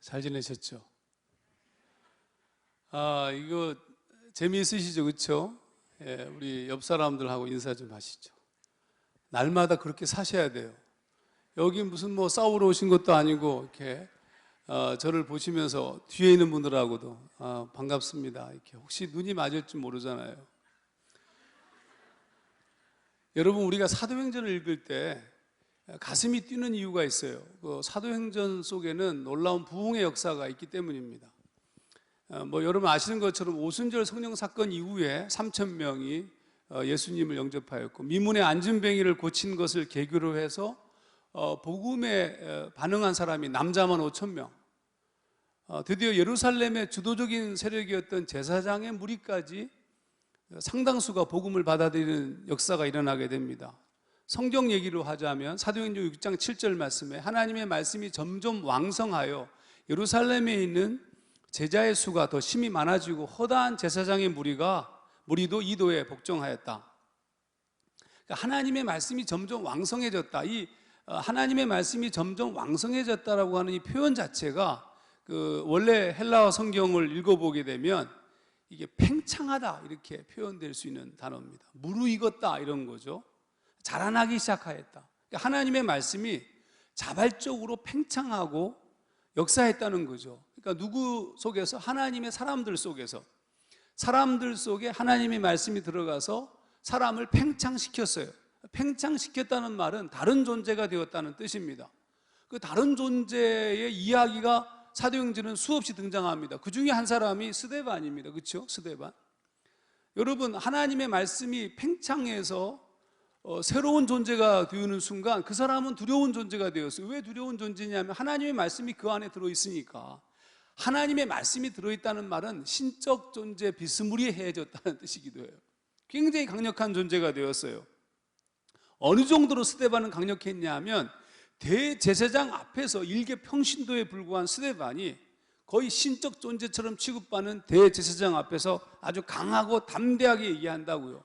잘 지내셨죠? 이거 재미있으시죠? 그렇죠? 예, 우리 옆 사람들하고 인사 좀 하시죠. 날마다 그렇게 사셔야 돼요. 여기 무슨 뭐 싸우러 오신 것도 아니고 이렇게 저를 보시면서 뒤에 있는 분들하고도 반갑습니다 이렇게 혹시 눈이 맞을지 모르잖아요. 여러분, 우리가 사도행전을 읽을 때 가슴이 뛰는 이유가 있어요. 그 사도행전 속에는 놀라운 부흥의 역사가 있기 때문입니다. 뭐 여러분 아시는 것처럼 오순절 성령 사건 이후에 3,000명이 예수님을 영접하였고, 미문의 안진뱅이를 고친 것을 계기로 해서 복음에 반응한 사람이 남자만 5,000명, 드디어 예루살렘의 주도적인 세력이었던 제사장의 무리까지 상당수가 복음을 받아들이는 역사가 일어나게 됩니다. 성경 얘기로 하자면 사도행전 6장 7절 말씀에 하나님의 말씀이 점점 왕성하여 예루살렘에 있는 제자의 수가 더 심히 많아지고 허다한 제사장의 무리도 이도에 복종하였다. 그러니까 하나님의 말씀이 점점 왕성해졌다. 이 하나님의 말씀이 점점 왕성해졌다라고 하는 이 표현 자체가 그 원래 헬라어 성경을 읽어보게 되면 이게 팽창하다 이렇게 표현될 수 있는 단어입니다. 무르익었다 이런 거죠. 자라나기 시작하였다. 그러니까 하나님의 말씀이 자발적으로 팽창하고 역사했다는 거죠. 그러니까 누구 속에서? 하나님의 사람들 속에서, 사람들 속에 하나님의 말씀이 들어가서 사람을 팽창시켰어요. 팽창시켰다는 말은 다른 존재가 되었다는 뜻입니다. 그 다른 존재의 이야기가 사도행전은 수없이 등장합니다. 그 중에 한 사람이 스데반입니다. 그렇죠? 스데반. 여러분, 하나님의 말씀이 팽창해서 새로운 존재가 되는 순간 그 사람은 두려운 존재가 되었어요. 왜 두려운 존재냐면 하나님의 말씀이 그 안에 들어있으니까. 하나님의 말씀이 들어있다는 말은 신적 존재 비스무리해졌다는 뜻이기도 해요. 굉장히 강력한 존재가 되었어요. 어느 정도로 스데반은 강력했냐면 대제사장 앞에서 일개 평신도에 불과한 스데반이 거의 신적 존재처럼 취급받는 대제사장 앞에서 아주 강하고 담대하게 얘기한다고요.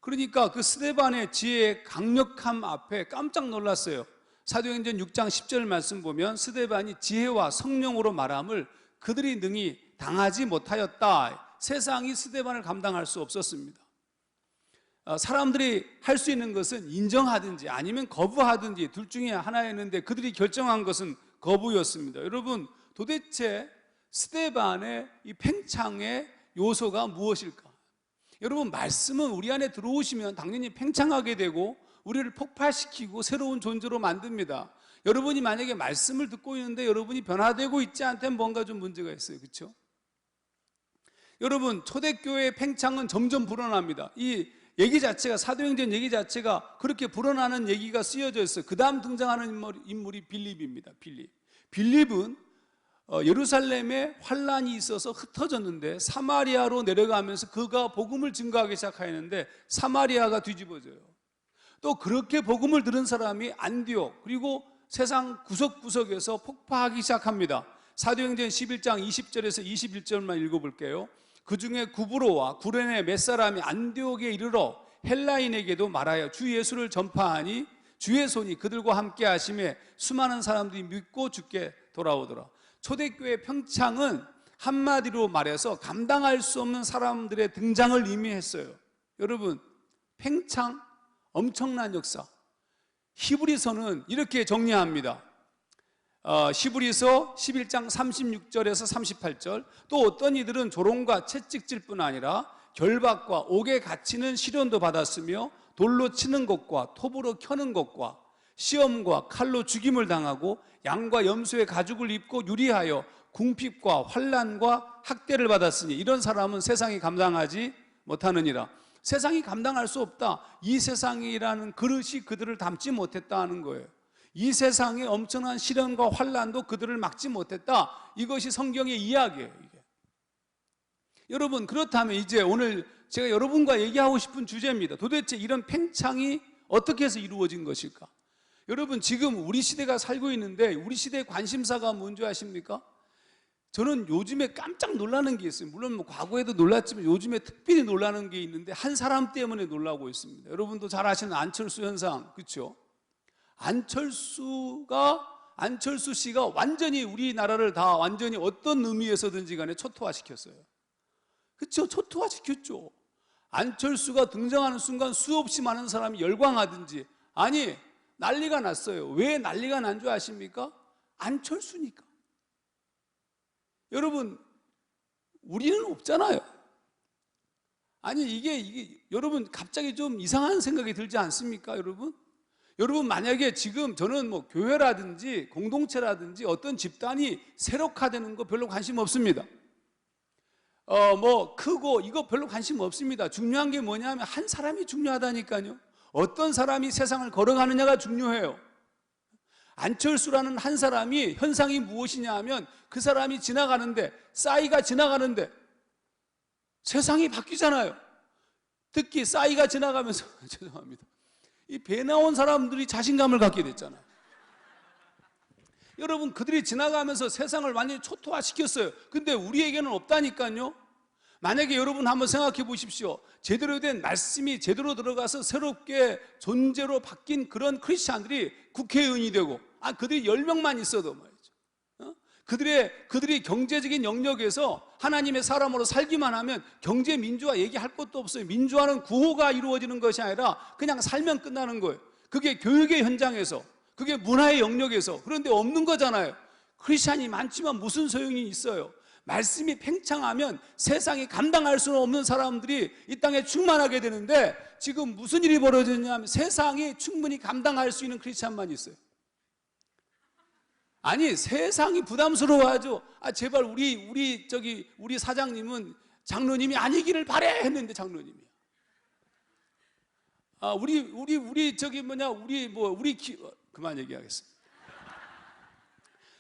그러니까 그 스데반의 지혜의 강력함 앞에 깜짝 놀랐어요. 사도행전 6장 10절 말씀 보면 스데반이 지혜와 성령으로 말함을 그들이 능히 당하지 못하였다. 세상이 스데반을 감당할 수 없었습니다. 사람들이 할 수 있는 것은 인정하든지 아니면 거부하든지 둘 중에 하나였는데 그들이 결정한 것은 거부였습니다. 여러분, 도대체 스데반의 이 팽창의 요소가 무엇일까? 여러분, 말씀은 우리 안에 들어오시면 당연히 팽창하게 되고 우리를 폭발시키고 새로운 존재로 만듭니다. 여러분이 만약에 말씀을 듣고 있는데 여러분이 변화되고 있지 않다면 뭔가 좀 문제가 있어요. 그렇죠? 여러분, 초대교회의 팽창은 점점 불어납니다. 이 얘기 자체가, 사도행전 얘기 자체가 그렇게 불어나는 얘기가 쓰여져 있어요. 그 다음 등장하는 인물이 빌립입니다. 빌립은 예루살렘에 환란이 있어서 흩어졌는데 사마리아로 내려가면서 그가 복음을 증거하기 시작하였는데 사마리아가 뒤집어져요. 또 그렇게 복음을 들은 사람이 안디옥, 그리고 세상 구석구석에서 폭파하기 시작합니다. 사도행전 11장 20절에서 21절만 읽어볼게요. 그 중에 구브로와 구레네 몇 사람이 안디옥에 이르러 헬라인에게도 말하여 주 예수를 전파하니 주의 손이 그들과 함께 하심에 수많은 사람들이 믿고 주께 돌아오더라. 초대교회 평창은 한마디로 말해서 감당할 수 없는 사람들의 등장을 의미했어요. 여러분, 팽창, 엄청난 역사. 히브리서는 이렇게 정리합니다. 히브리서 11장 36절에서 38절, 또 어떤 이들은 조롱과 채찍질 뿐 아니라 결박과 옥에 갇히는 시련도 받았으며 돌로 치는 것과 톱으로 켜는 것과 시험과 칼로 죽임을 당하고 양과 염소의 가죽을 입고 유리하여 궁핍과 환난과 학대를 받았으니 이런 사람은 세상이 감당하지 못하느니라. 세상이 감당할 수 없다. 이 세상이라는 그릇이 그들을 담지 못했다는 거예요. 이 세상의 엄청난 시련과 환난도 그들을 막지 못했다. 이것이 성경의 이야기예요. 이게. 여러분, 그렇다면 이제 오늘 제가 여러분과 얘기하고 싶은 주제입니다. 도대체 이런 팽창이 어떻게 해서 이루어진 것일까? 여러분, 지금 우리 시대가 살고 있는데 우리 시대의 관심사가 뭔지 아십니까? 저는 요즘에 깜짝 놀라는 게 있어요. 물론 뭐 과거에도 놀랐지만 요즘에 특별히 놀라는 게 있는데 한 사람 때문에 놀라고 있습니다. 여러분도 잘 아시는 안철수 현상, 그렇죠? 안철수가 안철수 씨가 완전히 우리나라를 다 완전히 어떤 의미에서든지 간에 초토화시켰어요. 그렇죠? 초토화시켰죠. 안철수가 등장하는 순간 수없이 많은 사람이 열광하든지, 아니 난리가 났어요. 왜 난리가 난 줄 아십니까? 안철수니까. 여러분, 우리는 없잖아요. 아니 이게 여러분 갑자기 좀 이상한 생각이 들지 않습니까? 여러분 만약에 지금 저는 뭐 교회라든지 공동체라든지 어떤 집단이 세력화되는 거 별로 관심 없습니다. 뭐 크고 이거 별로 관심 없습니다. 중요한 게 뭐냐면 한 사람이 중요하다니까요. 어떤 사람이 세상을 걸어가느냐가 중요해요. 안철수라는 한 사람이 현상이 무엇이냐 하면 그 사람이 지나가는데, 싸이가 지나가는데 세상이 바뀌잖아요. 특히 싸이가 지나가면서 죄송합니다. 이 배 나온 사람들이 자신감을 갖게 됐잖아요. 여러분, 그들이 지나가면서 세상을 완전히 초토화시켰어요. 근데 우리에게는 없다니까요. 만약에 여러분 한번 생각해 보십시오. 제대로 된 말씀이 제대로 들어가서 새롭게 존재로 바뀐 그런 크리스찬들이 국회의원이 되고, 그들이 10명만 있어도 말이죠. 그들이 경제적인 영역에서 하나님의 사람으로 살기만 하면 경제 민주화 얘기할 것도 없어요. 민주화는 구호가 이루어지는 것이 아니라 그냥 살면 끝나는 거예요. 그게 교육의 현장에서, 그게 문화의 영역에서. 그런데 없는 거잖아요. 크리스찬이 많지만 무슨 소용이 있어요? 말씀이 팽창하면 세상이 감당할 수는 없는 사람들이 이 땅에 충만하게 되는데, 지금 무슨 일이 벌어졌냐면 세상이 충분히 감당할 수 있는 크리스찬만 있어요. 아니 세상이 부담스러워하죠. 제발 우리 사장님은 장로님이 아니기를 바래 했는데 장로님이야. 그만 얘기하겠습니다.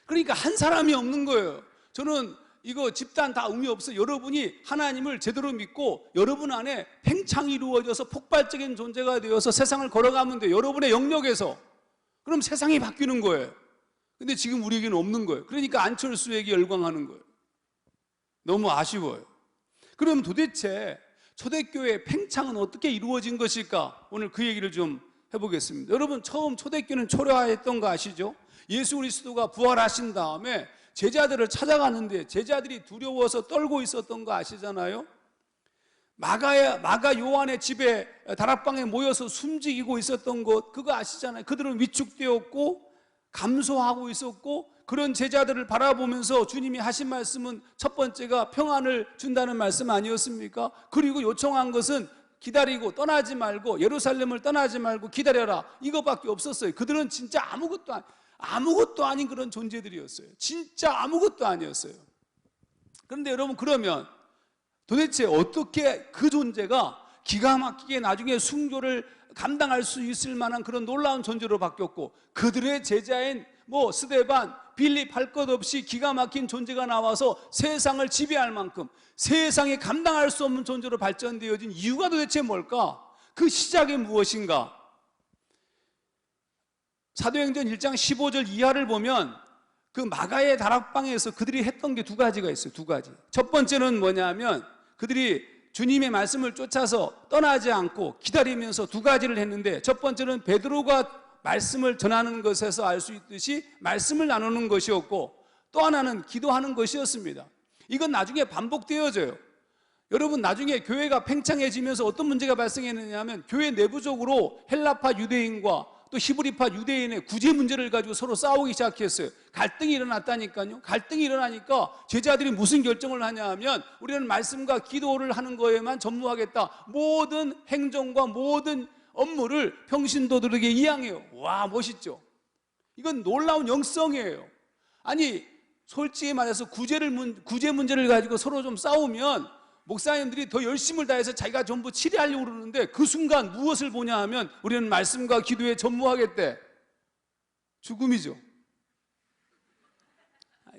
그러니까 한 사람이 없는 거예요. 저는 이거 집단 다 의미 없어. 여러분이 하나님을 제대로 믿고 여러분 안에 팽창이 이루어져서 폭발적인 존재가 되어서 세상을 걸어가면 돼요. 여러분의 영역에서. 그럼 세상이 바뀌는 거예요. 근데 지금 우리에게는 없는 거예요. 그러니까 안철수에게 열광하는 거예요. 너무 아쉬워요. 그럼 도대체 초대교회의 팽창은 어떻게 이루어진 것일까? 오늘 그 얘기를 좀 해보겠습니다. 여러분, 처음 초대교회는 초래화했던 거 아시죠? 예수 그리스도가 부활하신 다음에 제자들을 찾아가는데 제자들이 두려워서 떨고 있었던 거 아시잖아요? 마가 요한의 집에 다락방에 모여서 숨지기고 있었던 것, 그거 아시잖아요? 그들은 위축되었고 감소하고 있었고, 그런 제자들을 바라보면서 주님이 하신 말씀은 첫 번째가 평안을 준다는 말씀 아니었습니까? 그리고 요청한 것은 기다리고 떠나지 말고, 예루살렘을 떠나지 말고 기다려라, 이거밖에 없었어요. 그들은 진짜 아무것도 아닌 그런 존재들이었어요. 진짜 아무것도 아니었어요. 그런데 여러분, 그러면 도대체 어떻게 그 존재가 기가 막히게 나중에 순교를 감당할 수 있을 만한 그런 놀라운 존재로 바뀌었고, 그들의 제자인 스데반, 빌립 할 것 없이 기가 막힌 존재가 나와서 세상을 지배할 만큼 세상에 감당할 수 없는 존재로 발전되어진 이유가 도대체 뭘까? 그 시작이 무엇인가? 사도행전 1장 15절 이하를 보면 그 마가의 다락방에서 그들이 했던 게 두 가지가 있어요. 두 가지. 첫 번째는 뭐냐면 그들이 주님의 말씀을 쫓아서 떠나지 않고 기다리면서 두 가지를 했는데, 첫 번째는 베드로가 말씀을 전하는 것에서 알 수 있듯이 말씀을 나누는 것이었고, 또 하나는 기도하는 것이었습니다. 이건 나중에 반복되어져요. 여러분, 나중에 교회가 팽창해지면서 어떤 문제가 발생했느냐 하면 교회 내부적으로 헬라파 유대인과 또 히브리파 유대인의 구제 문제를 가지고 서로 싸우기 시작했어요. 갈등이 일어났다니까요. 갈등이 일어나니까 제자들이 무슨 결정을 하냐 하면 우리는 말씀과 기도를 하는 거에만 전무하겠다. 모든 행정과 모든 업무를 평신도들에게 이양해요. 와, 멋있죠? 이건 놀라운 영성이에요. 아니, 솔직히 말해서 구제 문제를 가지고 서로 좀 싸우면 목사님들이 더 열심을 다해서 자기가 전부 치리하려고 그러는데, 그 순간 무엇을 보냐 하면 우리는 말씀과 기도에 전무하겠대. 죽음이죠.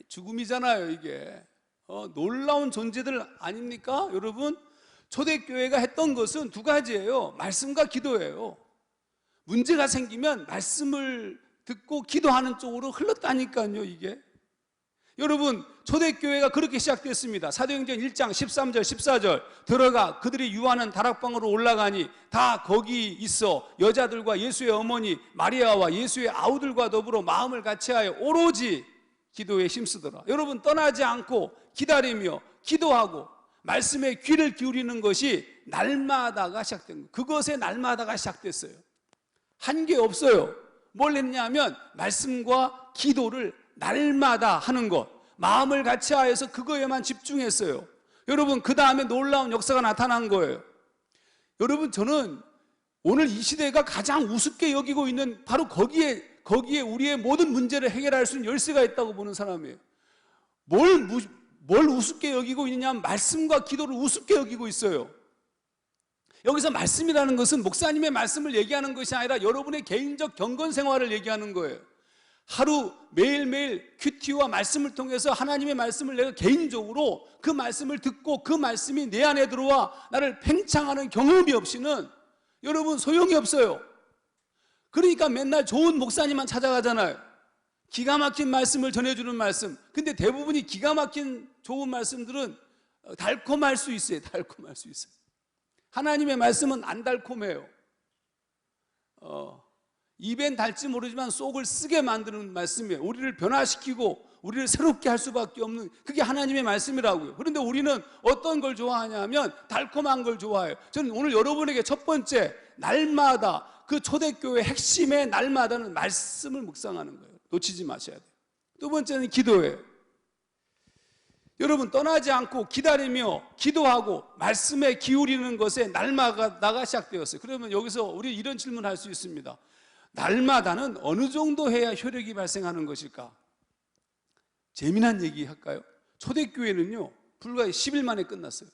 죽음이잖아요, 이게. 놀라운 존재들 아닙니까? 여러분, 초대교회가 했던 것은 두 가지예요. 말씀과 기도예요. 문제가 생기면 말씀을 듣고 기도하는 쪽으로 흘렀다니까요, 이게. 여러분, 초대교회가 그렇게 시작됐습니다. 사도행전 1장 13절 14절 들어가 그들이 유하는 다락방으로 올라가니 다 거기 있어 여자들과 예수의 어머니 마리아와 예수의 아우들과 더불어 마음을 같이하여 오로지 기도에 힘쓰더라. 여러분, 떠나지 않고 기다리며 기도하고 말씀에 귀를 기울이는 것이 날마다가 시작된 거예요. 그것에 날마다가 시작됐어요. 한 게 없어요. 뭘 했냐면 말씀과 기도를 날마다 하는 것, 마음을 같이 하여서 그거에만 집중했어요. 여러분, 그 다음에 놀라운 역사가 나타난 거예요. 여러분, 저는 오늘 이 시대가 가장 우습게 여기고 있는 바로 거기에 우리의 모든 문제를 해결할 수 있는 열쇠가 있다고 보는 사람이에요. 뭘 우습게 여기고 있느냐 하면 말씀과 기도를 우습게 여기고 있어요. 여기서 말씀이라는 것은 목사님의 말씀을 얘기하는 것이 아니라 여러분의 개인적 경건 생활을 얘기하는 거예요. 하루 매일매일 큐티와 말씀을 통해서 하나님의 말씀을 내가 개인적으로 그 말씀을 듣고 그 말씀이 내 안에 들어와 나를 팽창하는 경험이 없이는 여러분 소용이 없어요. 그러니까 맨날 좋은 목사님만 찾아가잖아요. 기가 막힌 말씀을 전해주는 말씀. 근데 대부분이 기가 막힌 좋은 말씀들은 달콤할 수 있어요. 달콤할 수 있어요. 하나님의 말씀은 안 달콤해요. 입엔 달지 모르지만 속을 쓰게 만드는 말씀이에요. 우리를 변화시키고 우리를 새롭게 할 수밖에 없는, 그게 하나님의 말씀이라고요. 그런데 우리는 어떤 걸 좋아하냐면 달콤한 걸 좋아해요. 저는 오늘 여러분에게 첫 번째, 날마다, 그 초대교회의 핵심의 날마다는 말씀을 묵상하는 거예요. 놓치지 마셔야 돼요. 두 번째는 기도예요. 여러분, 떠나지 않고 기다리며 기도하고 말씀에 기울이는 것에 날마다가 시작되었어요. 그러면 여기서 우리 이런 질문을 할 수 있습니다. 날마다는 어느 정도 해야 효력이 발생하는 것일까? 재미난 얘기 할까요? 초대교회는요, 불과 10일 만에 끝났어요.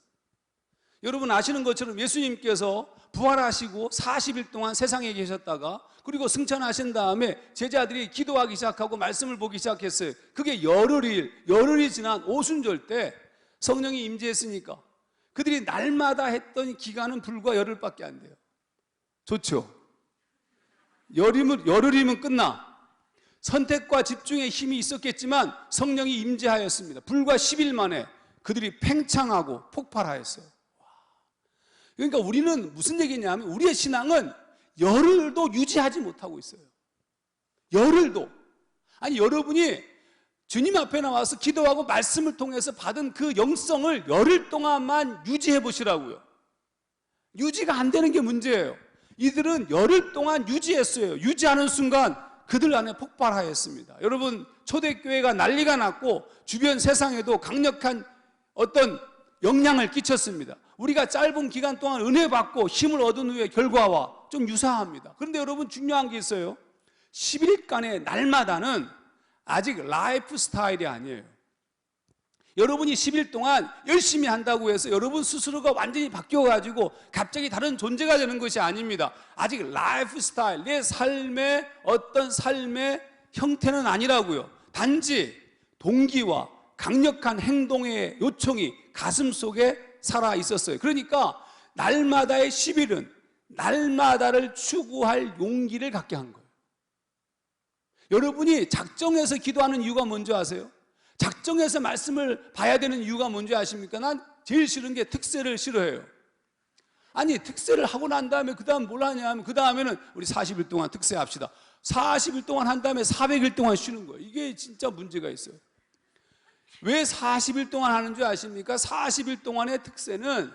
여러분 아시는 것처럼 예수님께서 부활하시고 40일 동안 세상에 계셨다가 그리고 승천하신 다음에 제자들이 기도하기 시작하고 말씀을 보기 시작했어요. 그게 열흘이 지난 오순절 때 성령이 임재했으니까 그들이 날마다 했던 기간은 불과 열흘밖에 안 돼요. 좋죠? 열흘이면 끝나. 선택과 집중의 힘이 있었겠지만 성령이 임재하였습니다. 불과 10일 만에 그들이 팽창하고 폭발하였어요. 그러니까 우리는 무슨 얘기냐면 우리의 신앙은 열흘도 유지하지 못하고 있어요. 열흘도. 아니, 여러분이 주님 앞에 나와서 기도하고 말씀을 통해서 받은 그 영성을 열흘 동안만 유지해 보시라고요. 유지가 안 되는 게 문제예요. 이들은 열흘 동안 유지했어요. 유지하는 순간 그들 안에 폭발하였습니다. 여러분, 초대교회가 난리가 났고 주변 세상에도 강력한 어떤 영향을 끼쳤습니다. 우리가 짧은 기간 동안 은혜 받고 힘을 얻은 후의 결과와 좀 유사합니다. 그런데 여러분, 중요한 게 있어요. 10일간의 날마다는 아직 라이프 스타일이 아니에요. 여러분이 10일 동안 열심히 한다고 해서 여러분 스스로가 완전히 바뀌어가지고 갑자기 다른 존재가 되는 것이 아닙니다. 아직 라이프 스타일, 내 삶의 어떤 삶의 형태는 아니라고요. 단지 동기와 강력한 행동의 요청이 가슴 속에 살아 있었어요. 그러니까 날마다의 10일은 날마다를 추구할 용기를 갖게 한 거예요. 여러분이 작정해서 기도하는 이유가 뭔지 아세요? 작정해서 말씀을 봐야 되는 이유가 뭔지 아십니까? 난 제일 싫은 게 특세를 싫어해요. 아니, 특세를 하고 난 다음에 그 다음 뭘 하냐면 그 다음에는 우리 40일 동안 특세 합시다. 40일 동안 한 다음에 400일 동안 쉬는 거예요. 이게 진짜 문제가 있어요. 왜 40일 동안 하는 줄 아십니까? 40일 동안의 특세는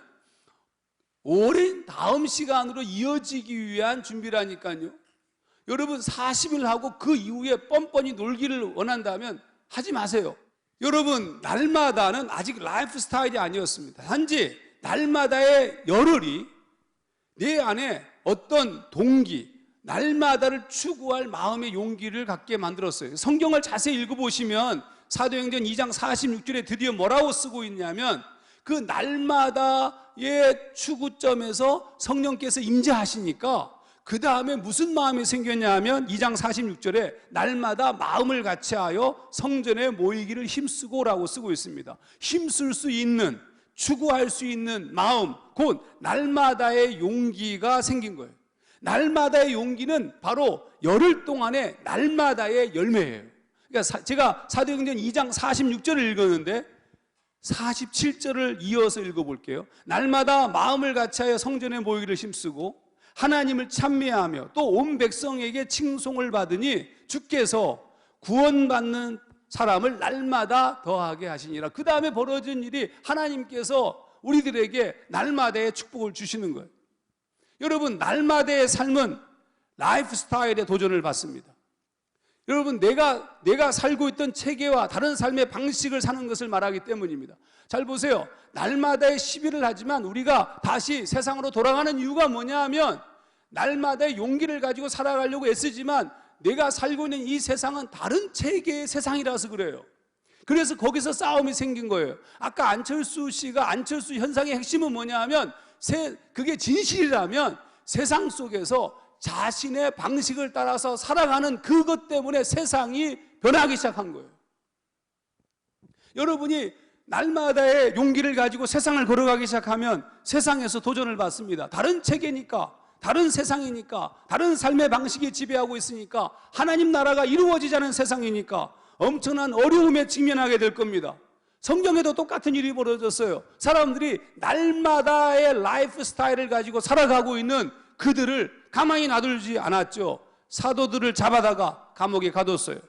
오랜 다음 시간으로 이어지기 위한 준비라니까요. 여러분, 40일 하고 그 이후에 뻔뻔히 놀기를 원한다면 하지 마세요. 여러분, 날마다는 아직 라이프 스타일이 아니었습니다. 단지 날마다의 열흘이 내 안에 어떤 동기, 날마다를 추구할 마음의 용기를 갖게 만들었어요. 성경을 자세히 읽어보시면 사도행전 2장 46절에 드디어 뭐라고 쓰고 있냐면 그 날마다의 추구점에서 성령께서 임재하시니까 그 다음에 무슨 마음이 생겼냐 하면 2장 46절에 날마다 마음을 같이하여 성전에 모이기를 힘쓰고라고 쓰고 있습니다. 힘쓸 수 있는, 추구할 수 있는 마음, 곧 날마다의 용기가 생긴 거예요. 날마다의 용기는 바로 열흘 동안의 날마다의 열매예요. 그러니까 제가 사도행전 2장 46절을 읽었는데 47절을 이어서 읽어볼게요. 날마다 마음을 같이하여 성전에 모이기를 힘쓰고 하나님을 찬미하며 또 온 백성에게 칭송을 받으니 주께서 구원받는 사람을 날마다 더하게 하시니라. 그 다음에 벌어진 일이 하나님께서 우리들에게 날마다의 축복을 주시는 거예요. 여러분, 날마다의 삶은 라이프 스타일에 도전을 받습니다. 여러분, 내가 살고 있던 체계와 다른 삶의 방식을 사는 것을 말하기 때문입니다. 잘 보세요. 날마다의 시비를 하지만 우리가 다시 세상으로 돌아가는 이유가 뭐냐 하면 날마다의 용기를 가지고 살아가려고 애쓰지만 내가 살고 있는 이 세상은 다른 체계의 세상이라서 그래요. 그래서 거기서 싸움이 생긴 거예요. 아까 안철수 씨가 안철수 현상의 핵심은 뭐냐 하면 그게 진실이라면 세상 속에서 자신의 방식을 따라서 살아가는 그것 때문에 세상이 변하기 시작한 거예요. 여러분이 날마다의 용기를 가지고 세상을 걸어가기 시작하면 세상에서 도전을 받습니다. 다른 체계니까, 다른 세상이니까, 다른 삶의 방식이 지배하고 있으니까, 하나님 나라가 이루어지지 않은 세상이니까 엄청난 어려움에 직면하게 될 겁니다. 성경에도 똑같은 일이 벌어졌어요. 사람들이 날마다의 라이프 스타일을 가지고 살아가고 있는 그들을 가만히 놔두지 않았죠. 사도들을 잡아다가 감옥에 가뒀어요.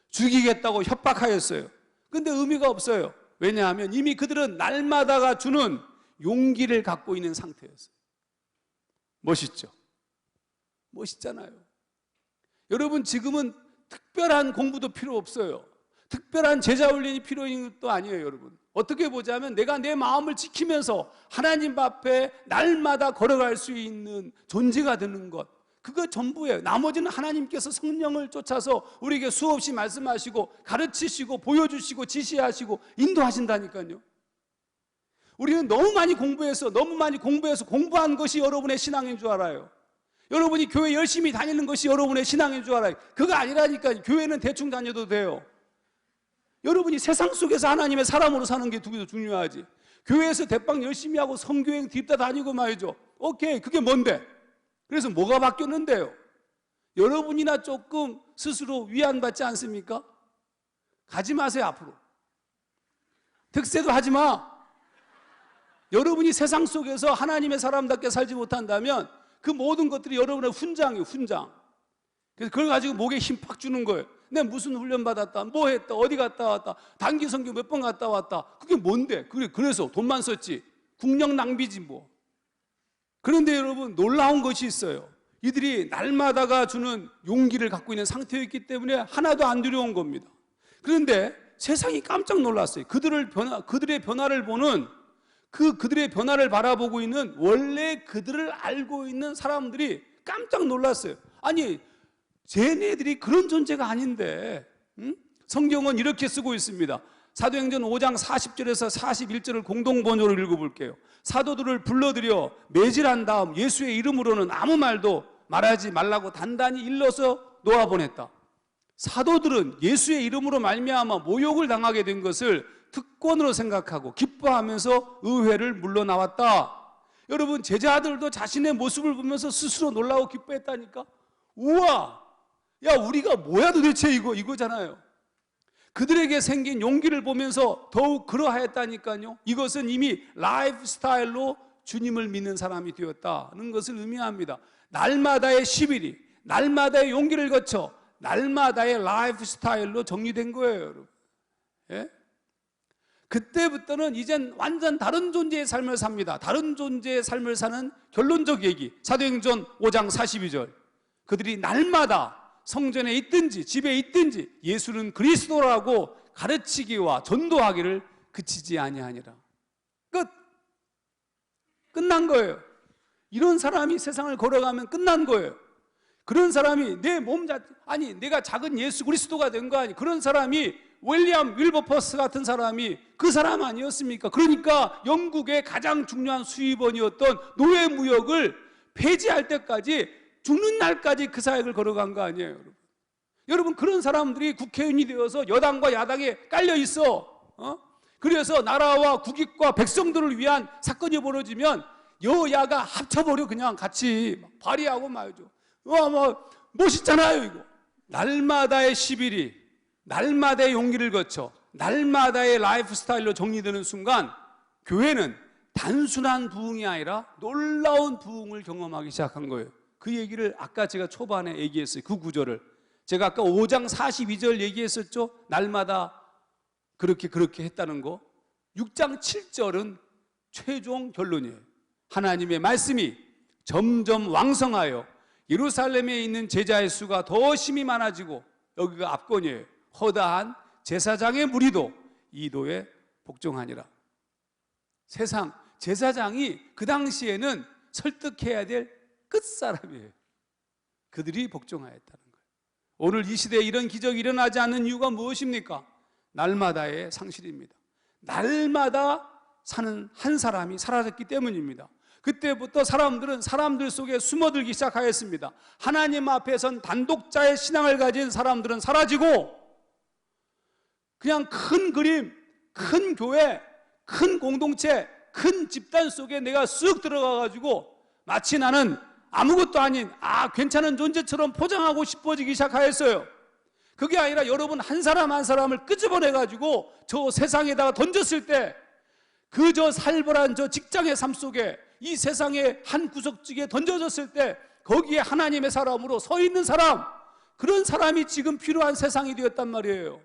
죽이겠다고 협박하였어요. 근데 의미가 없어요. 왜냐하면 이미 그들은 날마다가 주는 용기를 갖고 있는 상태였어요. 멋있죠? 멋있잖아요. 여러분, 지금은 특별한 공부도 필요 없어요. 특별한 제자 훈련이 필요한 것도 아니에요, 여러분. 어떻게 보자면 내가 내 마음을 지키면서 하나님 앞에 날마다 걸어갈 수 있는 존재가 되는 것, 그거 전부예요. 나머지는 하나님께서 성령을 쫓아서 우리에게 수없이 말씀하시고 가르치시고 보여주시고 지시하시고 인도하신다니까요. 우리는 너무 많이 공부해서 공부한 것이 여러분의 신앙인 줄 알아요. 여러분이 교회 열심히 다니는 것이 여러분의 신앙인 줄 알아요. 그거 아니라니까요. 교회는 대충 다녀도 돼요. 여러분이 세상 속에서 하나님의 사람으로 사는 게 더 중요하지. 교회에서 대빵 열심히 하고 성교행 딥다 다니고 말이죠. 오케이, 그게 뭔데? 그래서 뭐가 바뀌었는데요? 여러분이나 조금 스스로 위안받지 않습니까? 가지 마세요, 앞으로. 득세도 하지 마. 여러분이 세상 속에서 하나님의 사람답게 살지 못한다면 그 모든 것들이 여러분의 훈장이에요, 훈장. 그래서 그걸 가지고 목에 힘 팍 주는 거예요. 내가 무슨 훈련 받았다, 뭐 했다, 어디 갔다 왔다, 단기 선교 몇 번 갔다 왔다. 그게 뭔데? 그래서 돈만 썼지. 국력 낭비지 뭐. 그런데 여러분, 놀라운 것이 있어요. 이들이 날마다가 주는 용기를 갖고 있는 상태였기 때문에 하나도 안 두려운 겁니다. 그런데 세상이 깜짝 놀랐어요. 그들의 변화를 보는 그들의 변화를 바라보고 있는 원래 그들을 알고 있는 사람들이 깜짝 놀랐어요. 아니, 쟤네들이 그런 존재가 아닌데, 성경은 이렇게 쓰고 있습니다. 사도행전 5장 40절에서 41절을 공동번역으로 읽어볼게요. 사도들을 불러들여 매질한 다음 예수의 이름으로는 아무 말도 말하지 말라고 단단히 일러서 놓아보냈다. 사도들은 예수의 이름으로 말미암아 모욕을 당하게 된 것을 특권으로 생각하고 기뻐하면서 의회를 물러나왔다. 여러분, 제자들도 자신의 모습을 보면서 스스로 놀라고 기뻐했다니까. 우와, 야, 우리가 뭐야 도대체, 이거잖아요. 그들에게 생긴 용기를 보면서 더욱 그러하였다니까요. 이것은 이미 라이프 스타일로 주님을 믿는 사람이 되었다는 것을 의미합니다. 날마다의 시비리, 날마다의 용기를 거쳐 날마다의 라이프 스타일로 정리된 거예요, 여러분. 예? 그때부터는 이젠 완전 다른 존재의 삶을 삽니다. 다른 존재의 삶을 사는 결론적 얘기, 사도행전 5장 42절. 그들이 날마다 성전에 있든지 집에 있든지 예수는 그리스도라고 가르치기와 전도하기를 그치지 아니하니라. 끝난 거예요. 이런 사람이 세상을 걸어가면 끝난 거예요. 그런 사람이 내가 작은 예수 그리스도가 된 거 아니. 그런 사람이 윌리엄 윌버퍼스 같은 사람이 그 사람 아니었습니까? 그러니까 영국의 가장 중요한 수입원이었던 노예무역을 폐지할 때까지, 죽는 날까지 그 사역을 걸어간 거 아니에요, 여러분. 여러분, 그런 사람들이 국회의원이 되어서 여당과 야당에 깔려 있어. 그래서 나라와 국익과 백성들을 위한 사건이 벌어지면 여야가 합쳐버려. 그냥 같이 발의하고 말이죠. 멋있잖아요, 이거. 날마다의 시비리, 날마다의 용기를 거쳐 날마다의 라이프 스타일로 정리되는 순간 교회는 단순한 부흥이 아니라 놀라운 부흥을 경험하기 시작한 거예요. 그 얘기를 아까 제가 초반에 얘기했어요. 그 구절을 제가 아까 5장 42절 얘기했었죠. 날마다 그렇게 했다는 거. 6장 7절은 최종 결론이에요. 하나님의 말씀이 점점 왕성하여 예루살렘에 있는 제자의 수가 더 심히 많아지고, 여기가 압권이에요. 허다한 제사장의 무리도 이도에 복종하니라. 세상 제사장이 그 당시에는 설득해야 될 끝사람이에요. 그들이 복종하였다는 거예요. 오늘 이 시대에 이런 기적이 일어나지 않는 이유가 무엇입니까? 날마다의 상실입니다. 날마다 사는 한 사람이 사라졌기 때문입니다. 그때부터 사람들은 사람들 속에 숨어들기 시작하였습니다. 하나님 앞에선 단독자의 신앙을 가진 사람들은 사라지고, 그냥 큰 그림, 큰 교회, 큰 공동체, 큰 집단 속에 내가 쓱 들어가가지고 마치 나는 아무것도 아닌 괜찮은 존재처럼 포장하고 싶어지기 시작하였어요. 그게 아니라 여러분 한 사람 한 사람을 끄집어내가지고 저 세상에다가 던졌을 때, 그 저 살벌한 저 직장의 삶 속에, 이 세상의 한 구석지기에 던져졌을 때 거기에 하나님의 사람으로 서 있는 사람, 그런 사람이 지금 필요한 세상이 되었단 말이에요.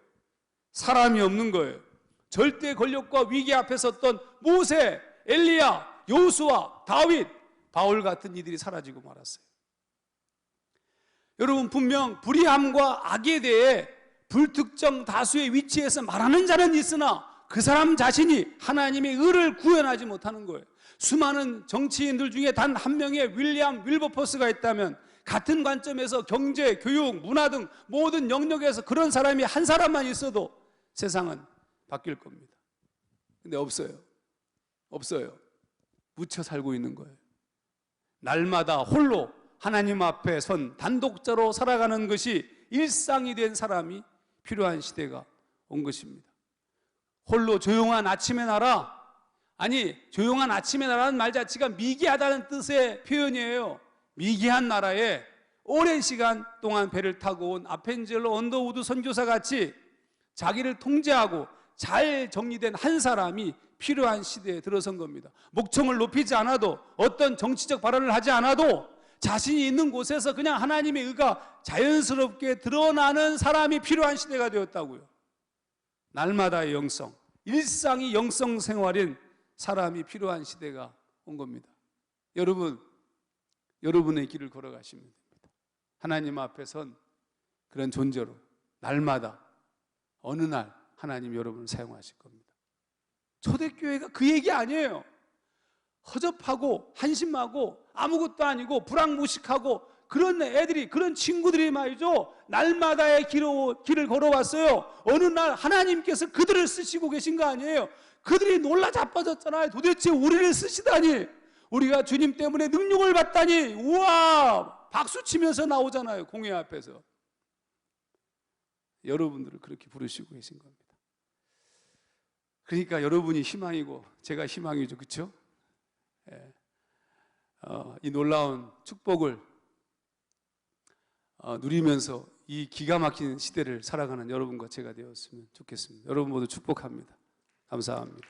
사람이 없는 거예요. 절대 권력과 위기 앞에 섰던 모세, 엘리야, 여호수아, 다윗, 바울 같은 이들이 사라지고 말았어요. 여러분, 분명 불의함과 악에 대해 불특정 다수의 위치에서 말하는 자는 있으나 그 사람 자신이 하나님의 의를 구현하지 못하는 거예요. 수많은 정치인들 중에 단 한 명의 윌리엄 윌버포스가 있다면 같은 관점에서 경제, 교육, 문화 등 모든 영역에서 그런 사람이 한 사람만 있어도 세상은 바뀔 겁니다. 근데 없어요. 묻혀 살고 있는 거예요. 날마다 홀로 하나님 앞에 선 단독자로 살아가는 것이 일상이 된 사람이 필요한 시대가 온 것입니다. 홀로 조용한 아침의 나라, 조용한 아침의 나라는 말 자체가 미개하다는 뜻의 표현이에요. 미개한 나라에 오랜 시간 동안 배를 타고 온 아펜젤러 언더우드 선교사 같이 자기를 통제하고 잘 정리된 한 사람이 필요한 시대에 들어선 겁니다. 목청을 높이지 않아도, 어떤 정치적 발언을 하지 않아도 자신이 있는 곳에서 그냥 하나님의 의가 자연스럽게 드러나는 사람이 필요한 시대가 되었다고요. 날마다의 영성, 일상이 영성 생활인 사람이 필요한 시대가 온 겁니다. 여러분의 길을 걸어가시면 됩니다. 하나님 앞에 선 그런 존재로 날마다 어느 날 하나님 여러분을 사용하실 겁니다. 초대교회가 그 얘기 아니에요. 허접하고 한심하고 아무것도 아니고 불황무식하고 그런 애들이, 그런 친구들이 말이죠, 날마다의 길을 걸어왔어요. 어느 날 하나님께서 그들을 쓰시고 계신 거 아니에요. 그들이 놀라 자빠졌잖아요. 도대체 우리를 쓰시다니, 우리가 주님 때문에 능력을 받다니, 우와 박수 치면서 나오잖아요, 공회 앞에서. 여러분들을 그렇게 부르시고 계신 겁니다. 그러니까 여러분이 희망이고 제가 희망이죠, 그렇죠? 이 놀라운 축복을 누리면서 이 기가 막힌 시대를 살아가는 여러분과 제가 되었으면 좋겠습니다. 여러분 모두 축복합니다. 감사합니다.